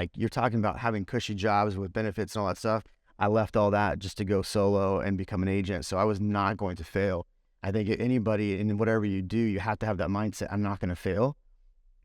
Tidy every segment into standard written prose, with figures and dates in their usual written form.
like you're talking about having cushy jobs with benefits and all that stuff. I left all that just to go solo and become an agent. So I was not going to fail. I think anybody in whatever you do, you have to have that mindset. I'm not going to fail,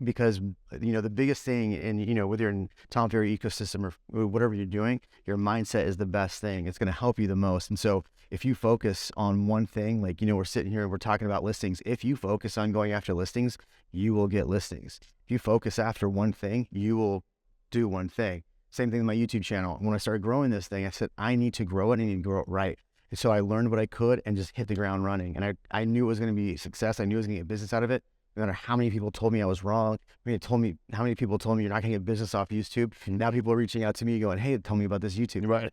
because, the biggest thing in, whether you're in Tom Ferry ecosystem or whatever you're doing, your mindset is the best thing. It's going to help you the most. And so if you focus on one thing, like, we're sitting here and we're talking about listings. If you focus on going after listings, you will get listings. If you focus after one thing, you will do one thing. Same thing with my YouTube channel. When I started growing this thing, I said, I need to grow it. I need to grow it right. And so I learned what I could and just hit the ground running. And I knew it was going to be a success. I knew I was going to get business out of it. No matter how many people told me I was wrong. How many people told me you're not going to get business off YouTube. And now people are reaching out to me going, hey, tell me about this YouTube. Right.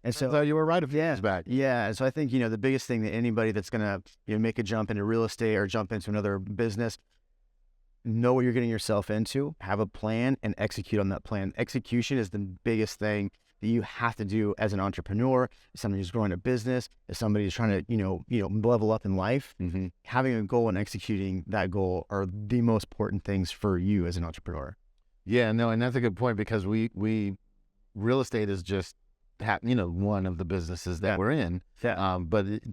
And so you were right a few years back. Yeah. And so I think, the biggest thing that anybody that's going to, make a jump into real estate or jump into another business, know what you're getting yourself into, have a plan, and execute on that plan. Execution is the biggest thing that you have to do as an entrepreneur, as somebody who's growing a business, as somebody who's trying to, level up in life. Mm-hmm. Having a goal and executing that goal are the most important things for you as an entrepreneur. Yeah, no, and that's a good point, because we real estate is just one of the businesses that we're in. Yeah.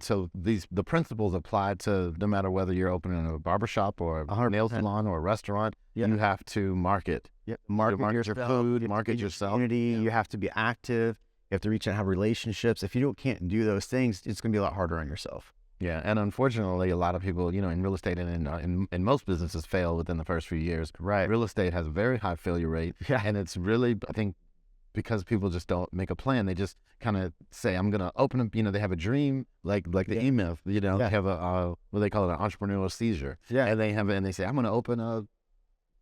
So the principles apply to no matter whether you're opening a barbershop or a nail salon or a restaurant. Yeah. You have to market. Yeah. Market your food, market yourself. Community. You have to be active. You have to reach out and have relationships. If you can't do those things, it's going to be a lot harder on yourself. Yeah, and unfortunately, a lot of people, in real estate and in most businesses, fail within the first few years. Right. Real estate has a very high failure rate. Yeah. And it's really, I think, because people just don't make a plan. They just kind of say, I'm going to open up, they have a dream, like the E-Myth, they have what they call it, an entrepreneurial seizure. Yeah. And they say, I'm going to open a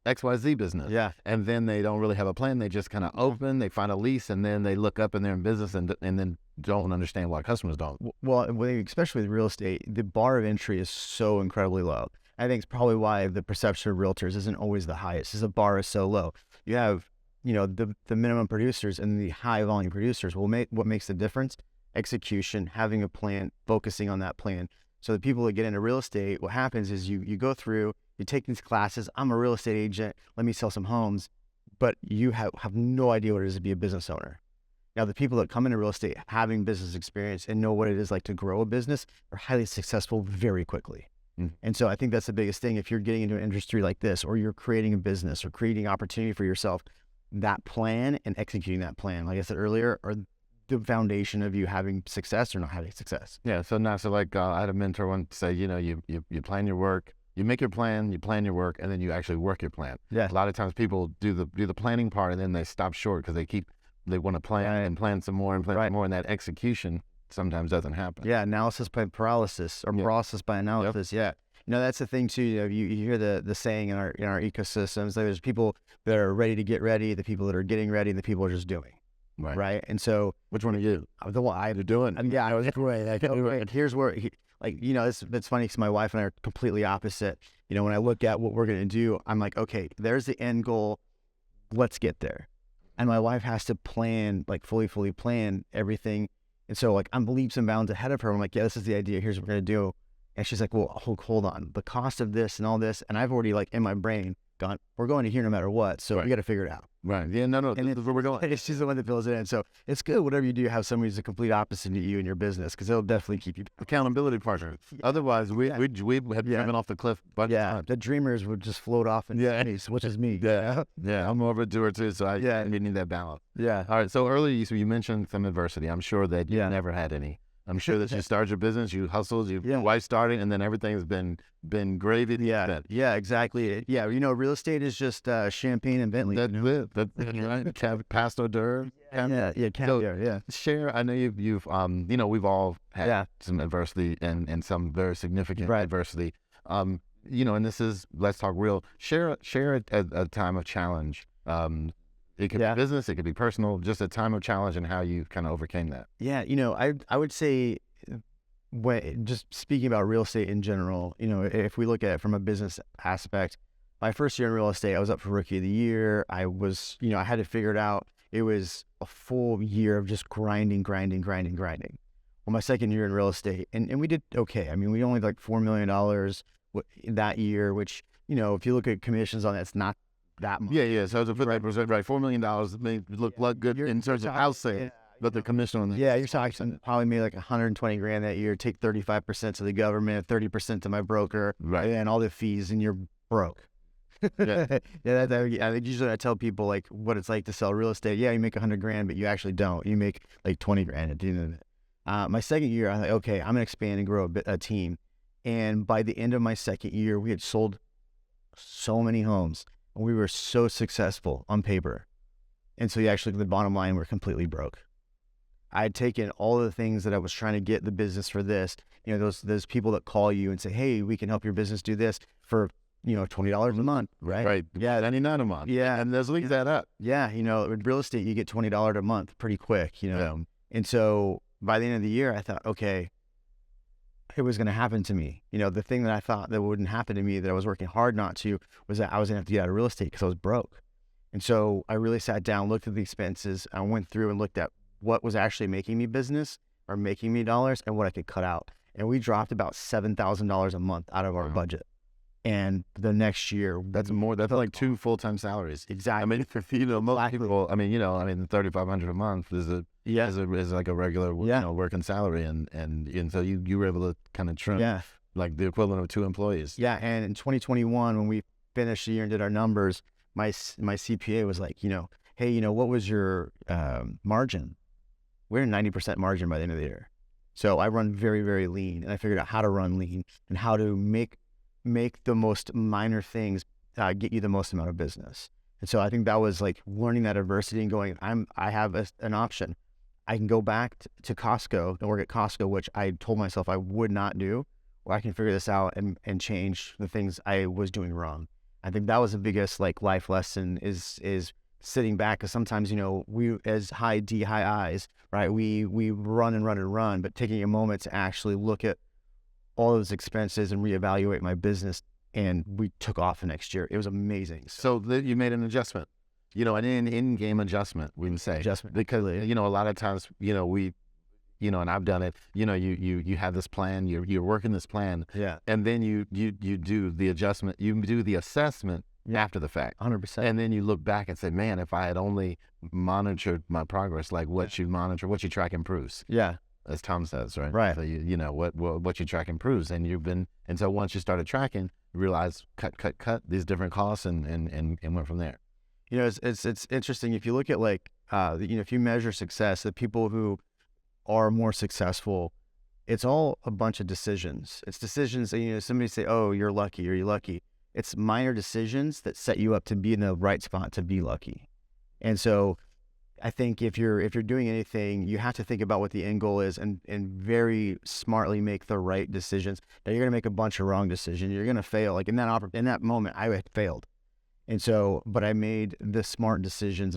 XYZ business. Yeah. And then they don't really have a plan. They just kind of open, they find a lease, and then they look up and they're in business and then don't understand why customers don't. Well, especially with real estate, the bar of entry is so incredibly low. I think it's probably why the perception of realtors isn't always the highest, is the bar is so low. You have the minimum producers and the high volume producers what makes the difference? Execution, having a plan, focusing on that plan. So the people that get into real estate, what happens is you go through, you take these classes. I'm a real estate agent. Let me sell some homes. But you have no idea what it is to be a business owner. Now, the people that come into real estate having business experience and know what it is like to grow a business are highly successful very quickly. And so I think that's the biggest thing. If you're getting into an industry like this, or you're creating a business or creating opportunity for yourself, that plan and executing that plan, like I said earlier, are the foundation of you having success or not having success. Yeah. So like I had a mentor once say, you plan your work, you make your plan, you plan your work, and then you actually work your plan. Yeah. A lot of times people do the planning part and then they stop short because they want to plan and plan some more and plan some more, and that execution sometimes doesn't happen. Yeah. Analysis by paralysis, or paralysis by analysis. Yep. Yeah. That's the thing too. You hear the saying in our ecosystems, there's people that are ready to get ready, the people that are getting ready, and the people are just doing. Right. And so, which one are you? I'm the one I'm doing. Yeah, I was great. And here's where, it's funny because my wife and I are completely opposite. When I look at what we're going to do, I'm like, okay, there's the end goal. Let's get there. And my wife has to plan, like fully plan everything. And so I'm leaps and bounds ahead of her. I'm like, yeah, this is the idea. Here's what we're going to do. And she's like, well, hold on. The cost of this and all this. And I've already in my brain gone, we're going to here no matter what. So we got to figure it out. Right. Yeah, no. This is where we're going. She's the one that fills it in. So it's good, whatever you do, have somebody who's a complete opposite to you in your business, because they'll definitely keep you. Accountability partner. Otherwise, we had driven off the cliff a bunch of times. The dreamers would just float off in space, which is me. Yeah. I'm more of a doer too, so I need that balance. Yeah. All right. So earlier you mentioned some adversity. I'm sure that you never had any. I'm sure that you started your business, you hustled, your wife started, and then everything's been gravy. Yeah, exactly. Yeah, real estate is just champagne and Bentley. That's it. That's right. Past hors d'oeuvre. Caviar. Share. I know you've we've all had some adversity and some very significant adversity. And this is, let's talk real. Share a time of challenge. It could be business, it could be personal, just a time of challenge and how you kind of overcame that. Yeah, I would say, just speaking about real estate in general, if we look at it from a business aspect, my first year in real estate, I was up for Rookie of the Year. I was, I had to figure it out. It was a full year of just grinding. Well, my second year in real estate, and we did okay. I mean, we only $4 million that year, which, if you look at commissions on that, it's not that much. Yeah. So it's a 50%, right? $4 million may look good in terms of house sales, but the commission on that. Yeah, you're talking probably made like 120 grand that year. Take 35% to the government, 30% to my broker, right? And all the fees, and you're broke. Yeah, I think usually I tell people like what it's like to sell real estate. Yeah, you make 100 grand, but you actually don't. You make like 20 grand at the end of it. My second year, I was like, okay, I'm gonna expand and grow a team. And by the end of my second year, we had sold so many homes, and we were so successful on paper. And so, actually, the bottom line, we're completely broke. I had taken all of the things that I was trying to get the business for this. Those people that call you and say, hey, we can help your business do this for $20 a month, right? Right. Yeah, $99 a month. Yeah, and there's leads that up. Yeah, with real estate, you get $20 a month pretty quick. Yeah. And so by the end of the year, I thought, okay, it was going to happen to me. The thing that I thought that wouldn't happen to me, that I was working hard not to, was that I was going to have to get out of real estate because I was broke. And so I really sat down, looked at the expenses. I went through and looked at what was actually making me business or making me dollars and what I could cut out. And we dropped about $7,000 a month out of our budget. And the next year, that's like 2 full-time salaries. Exactly. I mean, most people, the $3,500 a month is like a regular, working salary. And so you were able to kind of trim like the equivalent of 2 employees. Yeah. And in 2021, when we finished the year and did our numbers, my CPA was like, hey, what was your margin? We're 90% margin by the end of the year. So I run very, very lean, and I figured out how to run lean and how to make the most minor things get you the most amount of business. And so I think that was like learning that adversity and going, I have an option. I can go back to Costco and work at Costco, which I told myself I would not do, or I can figure this out and change the things I was doing wrong. I think that was the biggest like life lesson is sitting back, because sometimes, we as high D, high I's, right? We run and run and run, but taking a moment to actually look at all those expenses and reevaluate my business, and we took off the next year. It was amazing. So you made an adjustment, an in-game adjustment, we would say. Adjustment. Because, a lot of times, we, and I've done it, you have this plan, you're working this plan. Yeah. And then you do the adjustment, you do the assessment after the fact. 100%. And then you look back and say, man, if I had only monitored my progress, like what you monitor, what you track improves. Yeah. As Tom says, right? Right. So what you track improves, and so once you started tracking, you realize cut these different costs and went from there. It's interesting if you look at like if you measure success, the people who are more successful, it's all a bunch of decisions. It's decisions that somebody say, oh, you're lucky, or you're lucky. It's minor decisions that set you up to be in the right spot to be lucky. And so I think if you're doing anything, you have to think about what the end goal is and very smartly make the right decisions. Now you're going to make a bunch of wrong decisions. You're going to fail. Like in that moment, I had failed. And so, but I made the smart decisions.